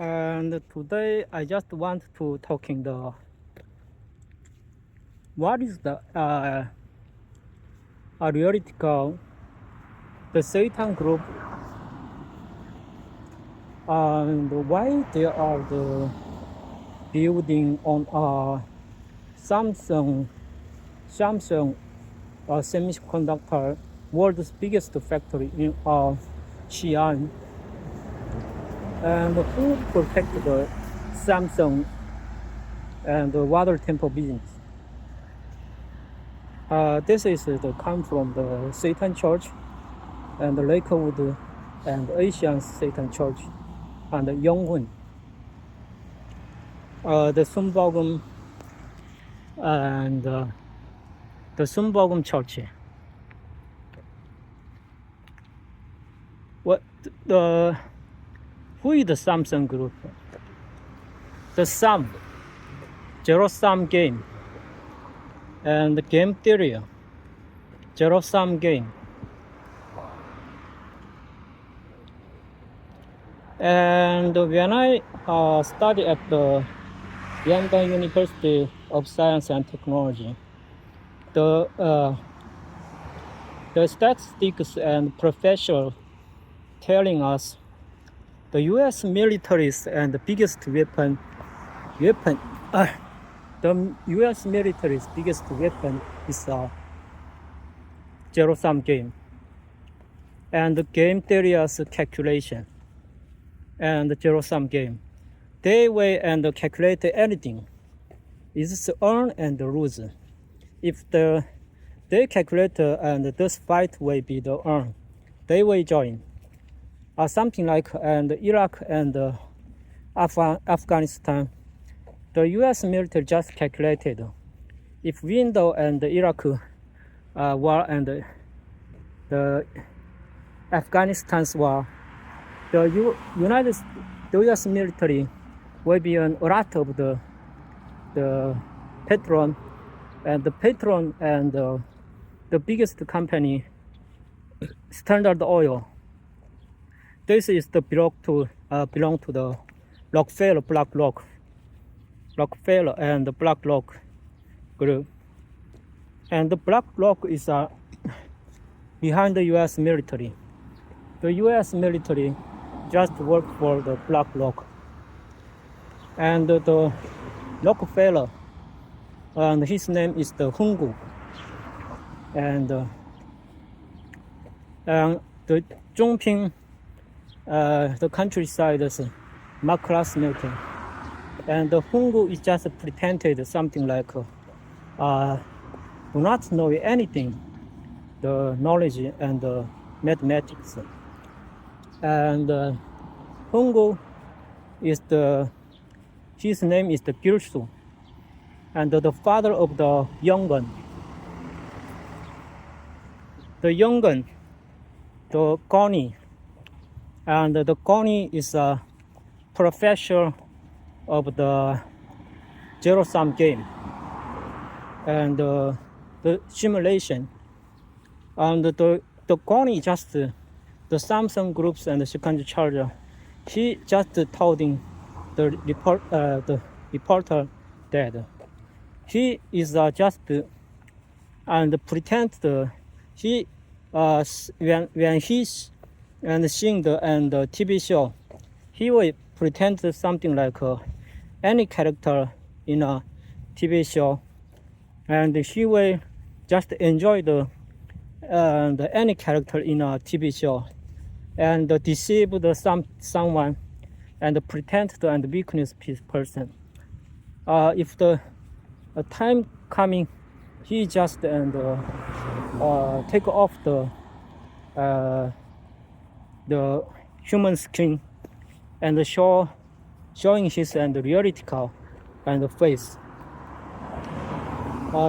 And today I just want to talking the what is the theoretical the Satan group and why they are the building on Samsung semiconductor world's biggest factory in Xi'an, and who protect the Samsung and the water temple business. This is the come from the Satan Church and the Lakewood and Asian Satan Church and Yongwon. The Sunbogum and the Sunbogum Church. What the who is the Samsung group? The Sam, zero sum game, and the game theory, zero sum game. And when I studied at the Yangon University of Science and Technology, the statistics and professor telling us the U.S. military's and the biggest weapon, the U.S. military's biggest weapon is a zero-sum game, and the game theory's calculation, and the zero-sum game. They weigh and calculate anything. It's earn and lose. If they calculate and this fight will be the earn, they will join. Something like and Iraq and Afghanistan, the U.S. military just calculated if window and Iraq war and the Afghanistan's war, the U.S. military will be a lot of the Petron and the biggest company, Standard Oil. This is the belong to the Rockefeller and the BlackRock group, and the BlackRock is behind the U.S. military. The U.S. military just work for the BlackRock, and the Rockefeller, and his name is the Honggu, and the Zhongping. The countryside is Marcus Milton, and the Honggu is just pretended something like do not know anything, the knowledge and the mathematics, and Honggu is his name is the Gilsu, and the father of the Yonggun. The Yonggun, the Goni. And the Goni is a professor of the zero-sum game and the simulation. And the Goni just the Samsung groups and the second charger. He just told the reporter that he is just and pretend he when he's and seeing the TV show, he will pretend something like any character in a TV show, and he will just enjoy the any character in a TV show, and deceive someone, and pretend to and weakness person. If the time coming, he just and take off the human skin and showing his and theoretical and face.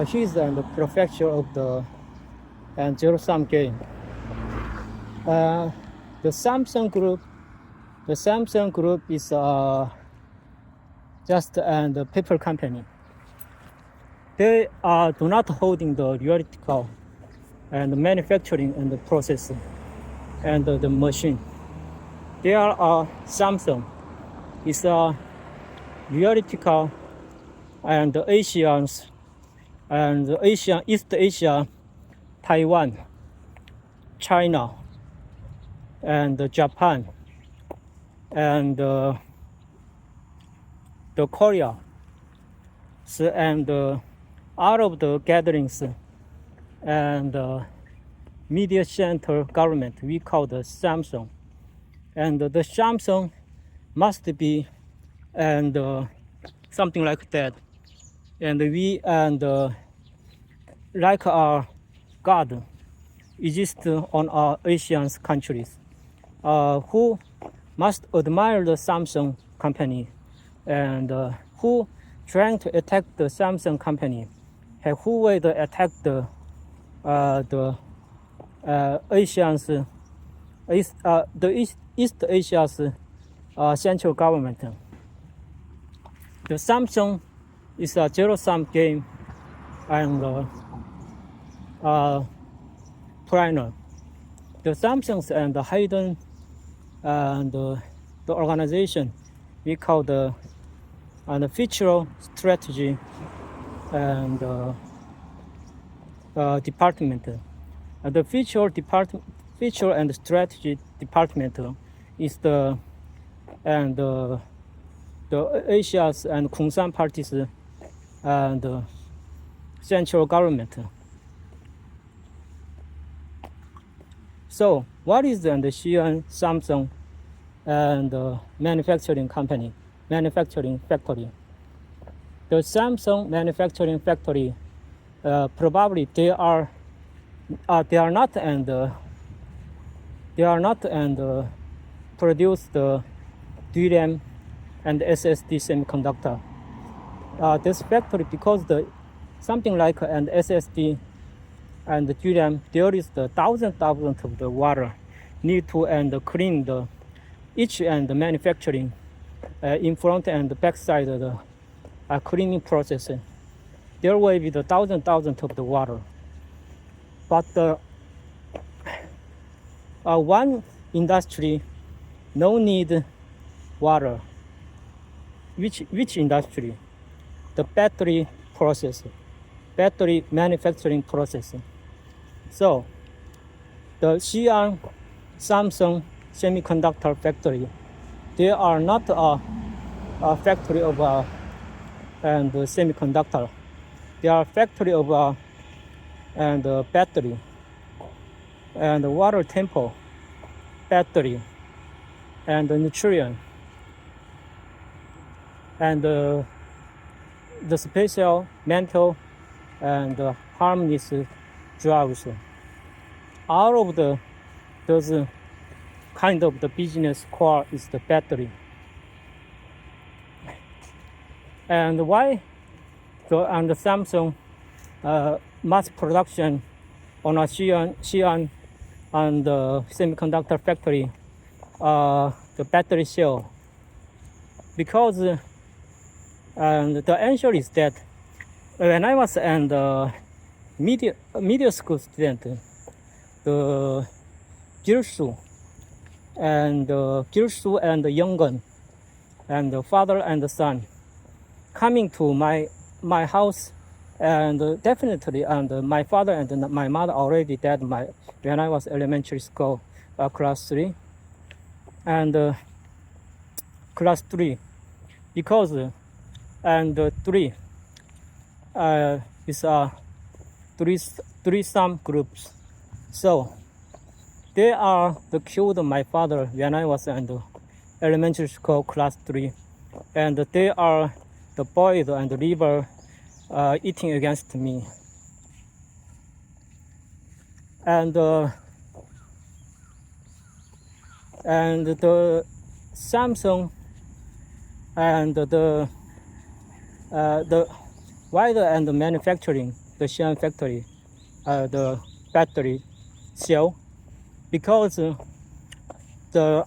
He's the professor of the zero-sum game. The Samsung group is just a paper company. They do not holding the theoretical and manufacturing and the processing and the machine. There are Samsung is theoretical and Asians and Asia, East Asia, Taiwan, China, and Japan, and the Korea, and out of the gatherings and media center government, we call the Samsung, and the Samsung must be and something like that, and we and like our God exist on our Asian countries, who must admire the Samsung company, and who trying to attack the Samsung company, have who way to attack the Asians, East Asia's central government. The Samsung is a zero-sum game and planner. The Samsungs and the Hayden and the organization we call the feature strategy and department. The feature and strategy department is the Asia's and Kongsan parties and central government. So what is the Xi'an Samsung and manufacturing factory? The Samsung manufacturing factory probably they are not produce the DRAM and SSD semiconductor. This factory, because the something like an SSD and the DRAM, there is the thousands of the water need to and clean the each and the manufacturing in front and the back side of the cleaning process. There will be the thousands of the water. But the one industry no need water. Which industry? The battery manufacturing process. So the Xi'an Samsung semiconductor factory, they are not a factory of and semiconductor. They are factory of and battery and water temple, battery and nutrient and the special mental and harmless drugs. All of those kind of the business core is the battery. And why the Samsung mass production on a Xi'an and semiconductor factory the battery cell? Because and the answer is that when I was a media school student, the Gilsu and Yonggun and the father and the son coming to my house, and definitely and my father and my mother already dead when I was elementary school class 3 and class 3, because and 3 is threesome groups. So they are the killed my father when I was in the elementary school class 3, and they are the boys and the liver eating against me. And the Samsung and the wider and the manufacturing, the Xi'an factory, the battery cell, because the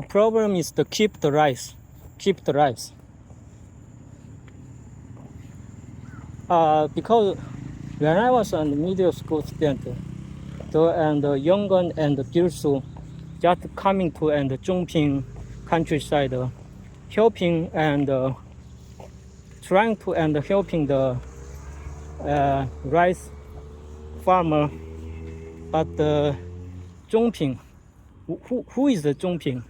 problem is to keep the rice. Because when I was a middle school student, and Yonggun and Gilsu just coming to and Zhongping countryside, helping and trying to and helping the rice farmer. But Zhongping, who is the Zhongping?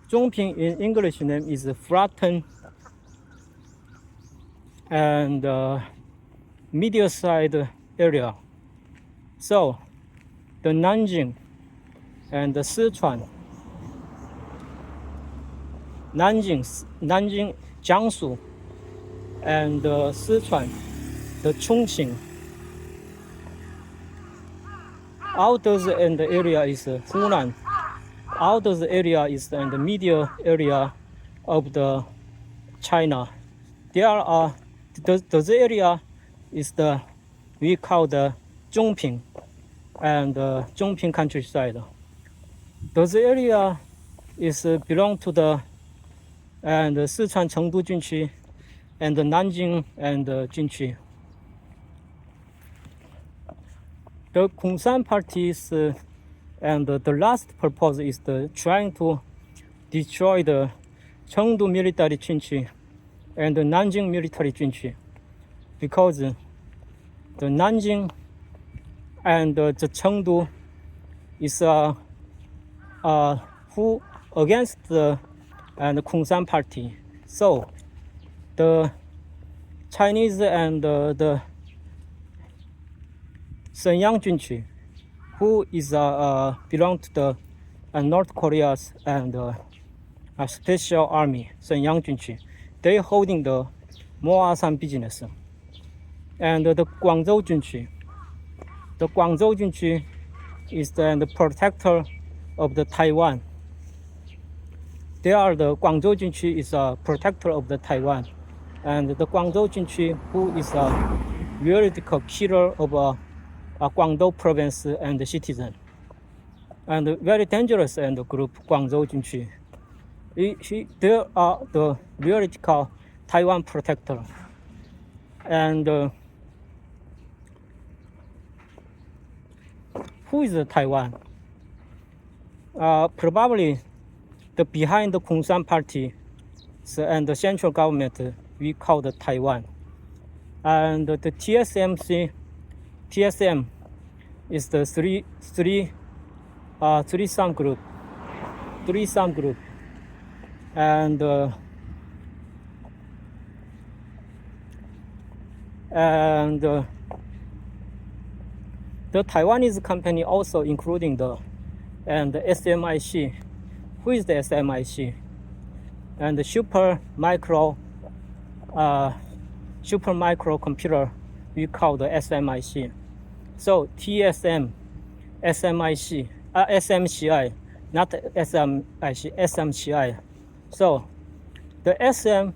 Zhongping in English name is flattened and medial side area. So the Nanjing and the Sichuan, Nanjing, Jiangsu, and Sichuan, the Chongqing. Outdoors and the area is Hunan. Outdoors area is the medial area of the China. There are those area is we call the Zhongping and Zhongping countryside. Those area is belong to the and Sichuan Chengdu Junqi and Nanjing and Junqi. The Kunshan parties and the last purpose is trying to destroy the Chengdu military junqi and the Nanjing military junqi, because the Nanjing and the Chengdu is who against the Kunshan party. So the Chinese and the Shenyang junqi, who is belong to the North Korea's and special army, Shenyang junqi, they holding the Moasan business. And the Guangzhou junqi, is the protector of the Taiwan. They are the Guangzhou junqi is a protector of the Taiwan, and the Guangzhou junqi, who is a theoretical killer of Guangdong province and the citizen, and very dangerous and group Guangzhou junqi. They are the theoretical Taiwan protector, and who is Taiwan? Probably the behind the Kunshan party and the central government we call the Taiwan, and the TSM is the three some group, and the Taiwanese company also including the SMIC. Who is the SMIC? And the super micro computer we call the SMIC. So TSM, SMIC, SMCI, not SMIC, SMCI. So the SM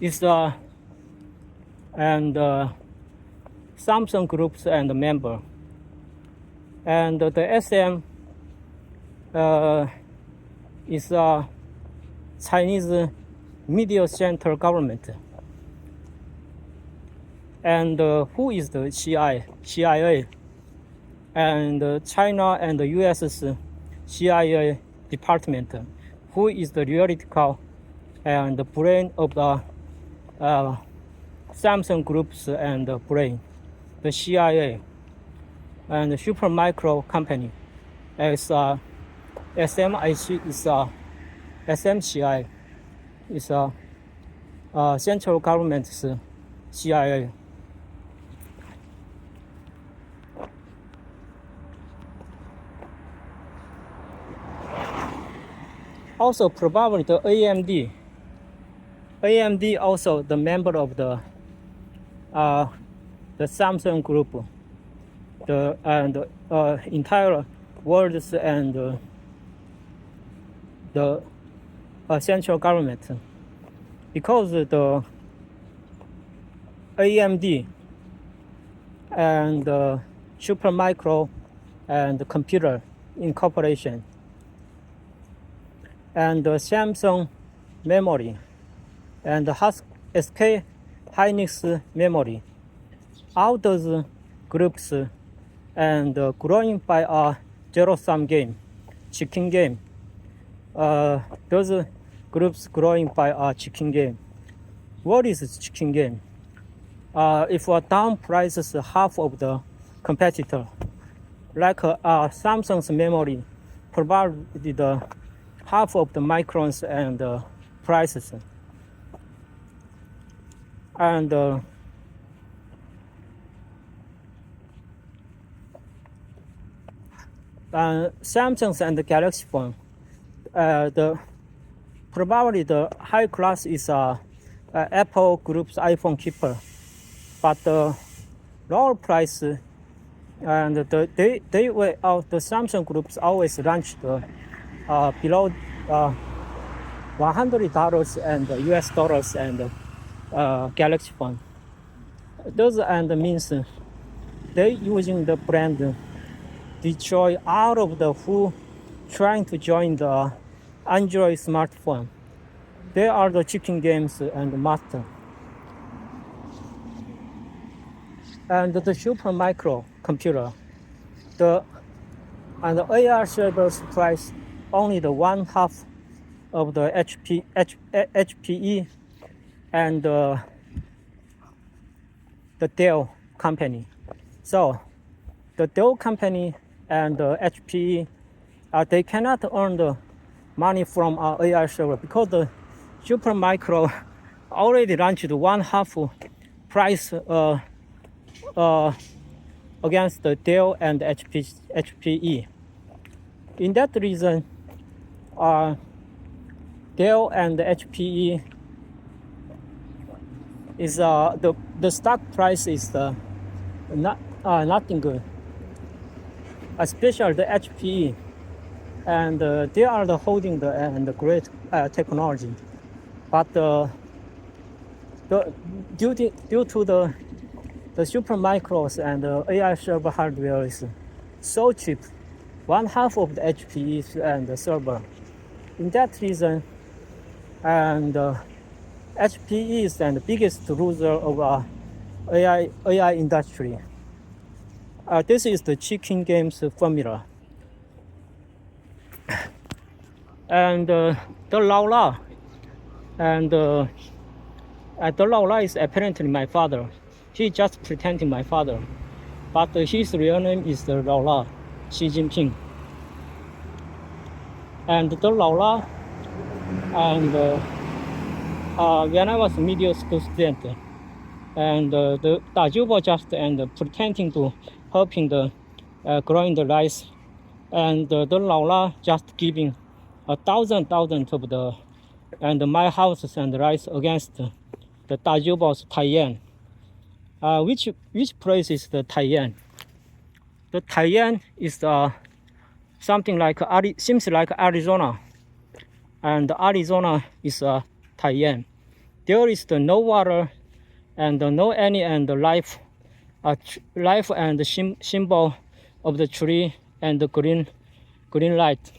is and Samsung groups and the member, and the SM is Chinese media center government. And who is the CIA? And China and the US's CIA department, who is the theoretical and the brain of the Samsung groups and the brain, the CIA, and the Supermicro company as SMIC is SMCI is central government's CIA. Also probably the AMD also the member of the Samsung group, the entire world's and the central government, because the AMD and Supermicro and the Computer Incorporation and the Samsung Memory and the SK Hynix Memory, all those groups and growing by a zero-sum game, chicken game, those groups growing by a chicken game. What is a chicken game? If a down prices half of the competitor, like Samsung's memory provided half of the microns and prices, and Samsung's and the Galaxy phone, the probably the high class is Apple Group's iPhone keeper, but the lower price and they were out. The Samsung Groups always launched below $100 and US dollars and Galaxy phone. Those and means they using the brand destroy all of the who trying to join the Android smartphone. They are the chicken games and master. And the super micro computer, the AI servers price only the 1/2 of the HPE and the Dell company. So the Dell company and the HPE, they cannot earn the money from our AI server because the Supermicro already launched 1/2 price against the Dell and HPE. In that reason, Dell and HPE is the stock price is nothing good, especially the HPE, and they are the holding the great technology, but due to the Supermicros and the AI server hardware is so cheap, 1/2 of the HPE and the server. In that reason, and HPE is the biggest loser of AI industry. This is the chicken games formula. And the Laola, and the Laola is apparently my father. He just pretending my father, but his real name is the Laola Xi Jinping. And the Laola, and when I was a middle school student, and the Dajubo just and pretending to helping the growing the rice, and the Laola just giving 1,000 of the and my houses and rice against the Dajubo's Taiyan. Which place is the Taiyan? The Taiyan is something like seems like Arizona, and Arizona is Taiyan. There is no water and no any and life and the symbol of the tree and the green light.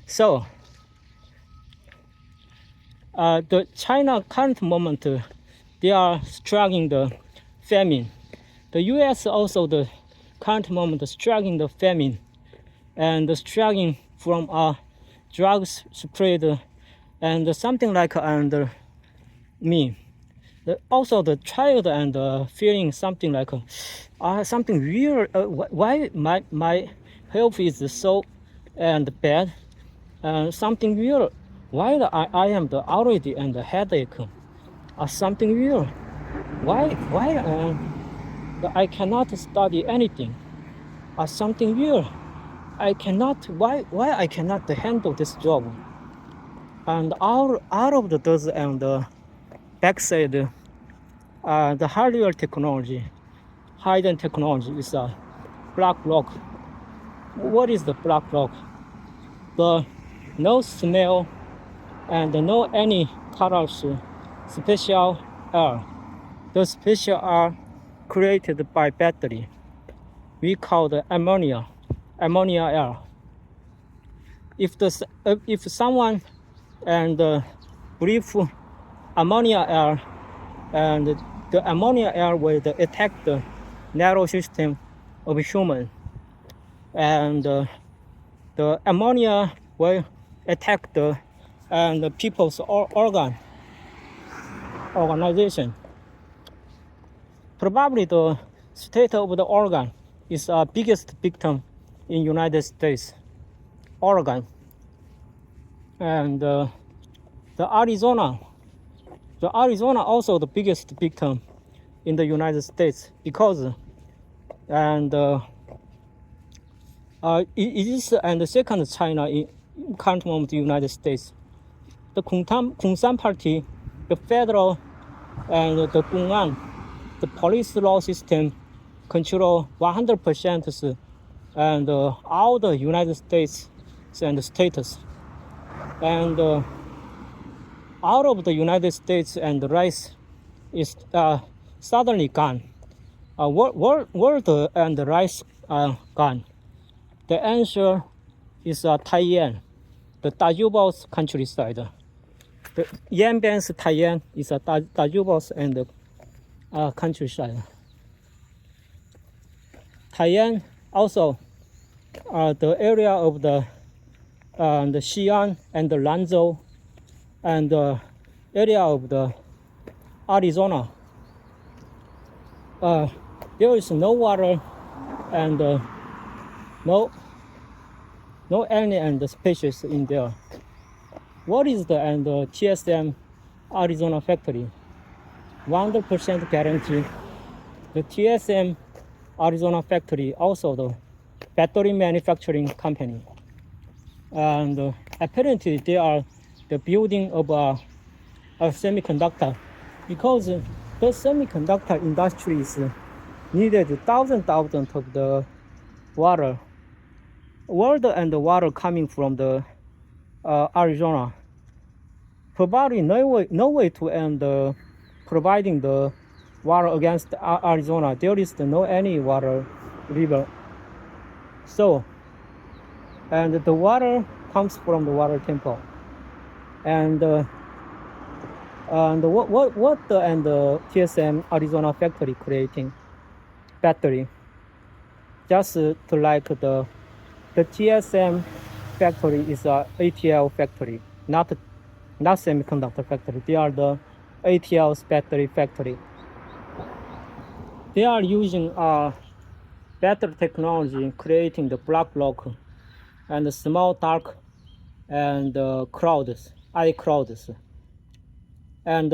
So the China current moment, they are struggling the famine. The U.S. also the current moment struggling the famine and struggling from drugs spread and something like and me. Also the child and feeling something like something weird. Why my health is so and bad, something weird. Why I am the already and the headache, something weird. Why I cannot study anything, something weird. I cannot. Why I cannot handle this job? And out of those and the backside, the hardware technology, hidden technology is a black block. What is the black block? The no smell and no any colors, special air. The special air created by battery. We call the ammonia air. If someone and breathe ammonia air, and the ammonia air will attack the nervous system of human, and the ammonia will attack the people's organization. Probably the state of the Oregon is the biggest victim in United States, Oregon. And the Arizona also the biggest victim in the United States because it is and second China in country of the United States. The Kuomintang Party, the federal and the Gong'an, the police law system control 100% and all the United States and states. And out of the United States and the rice is suddenly gone. World and the rice are gone. The answer is Taiwan, the Dajubos countryside. The Yanbian's Taiwan is a Dajubos and the countryside. Taiwan also the area of the Xi'an and the Lanzhou and the area of the Arizona. There is no water and no any and species in there. What is the TSM Arizona factory? 100% guarantee. The TSM Arizona factory also the battery manufacturing company, and apparently they are the building of a semiconductor, because the semiconductor industry is needed thousands of the water and the water coming from the Arizona. Probably no way to end providing the water against Arizona. There is no any water river. So, and the water comes from the water temple. And what the TSM Arizona factory creating battery, just to like the TSM factory is a ATL factory, not semiconductor factory. They are the ATL's battery factory. They are using better technology, creating the black block and the small dark and clouds, eye clouds. And